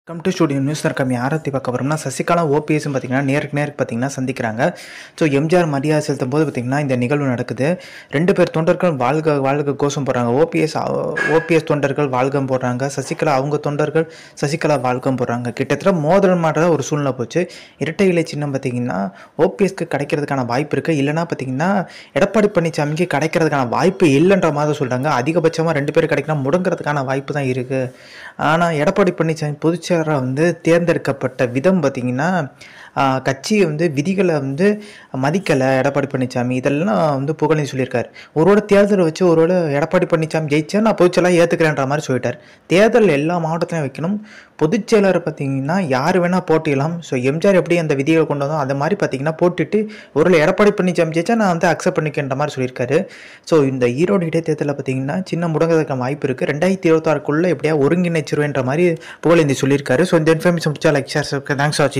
Come to studio news இருக்கம் யாரை பற்றி பார்க்க போகிறோம்னா சசிகலா ஓபிஎஸ்ன்னு பார்த்தீங்கன்னா நேருக்கு பார்த்தீங்கன்னா சந்திக்கிறாங்க. ஸோ எம்ஜிஆர் மரியாதை செலுத்தும் போது பார்த்தீங்கன்னா இந்த நிகழ்வு நடக்குது. 2 பேர் தொண்டர்கள் வாழ்க வாழ்க கோஷம் போடுறாங்க. ஓபிஎஸ் தொண்டர்கள் வாழ்கம் போடுறாங்க. சசிகலா அவங்க தொண்டர்கள் சசிகலா வாழ்கம் போடுறாங்க. கிட்டத்தட்ட மோதல் மாட்ட ஒரு சூழ்நிலை போச்சு. இரட்டை இலை சின்னம் பார்த்தீங்கன்னா ஓபிஎஸ்க்கு கிடைக்கிறதுக்கான வாய்ப்பு இருக்குது. இல்லைனா பார்த்தீங்கன்னா எடப்பாடி பழனிசாமிக்கு கிடைக்கிறதுக்கான வாய்ப்பு இல்லைன்ற மாதிரி சொல்கிறாங்க. அதிகபட்சமாக 2 பேர் கிடைக்கலாம் முடங்கிறதுக்கான வாய்ப்பு தான் இருக்குது. ஆனால் எடப்பாடி பழனிசாமி பொதுச்செயலாளர் தேர்ந்தெடுக்கப்பட்ட விதம் பார்த்தீங்கன்னா கட்சியை விதிகளை மதிக்கலை எடப்பாடி பழனிசாமி. இதெல்லாம் புகழ்ந்து சொல்லியிருக்காரு. ஒருவேளை தேர்தலை வச்சு ஒருவேளை எடப்பாடி பழனிசாமி ஜெயிச்சா நான் பொதுச்செயலாளர் ஏற்றுக்கிறேன்ற மாதிரி சொல்லிட்டார். தேர்தல் எல்லா மாவட்டத்திலையும் வைக்கணும். பொதுச்செயலாளர் பார்த்தீங்கன்னா யார் வேணால் போட்டிடலாம். ஸோ எம்ஜிஆர் எப்படி அந்த விதிகளை கொண்டு வந்தோம் அந்த மாதிரி பார்த்தீங்கன்னா போட்டுட்டு ஒருவேளை எடப்பாடி பழனிசாமி ஜெயிச்சா நான் அக்செப்ட் பண்ணிக்கின்ற மாதிரி சொல்லியிருக்காரு. ஸோ இந்த ஈரோடு இடைத்தேர்தலில் பார்த்தீங்கன்னா சின்ன முடங்கிறதுக்கு வாய்ப்பு இருக்குது. 2026க்குள்ளே எப்படியா ஒருங்கிணைச்சிருவேன்ற மாதிரி புகழேந்தி சொல்லியிருக்காரு. ஸோ இந்த இன்ஃபர்மேஷன் பிடிச்சா லைக் ஷேர் தேங்க்ஸ் ஃபார் வாட்சிங்.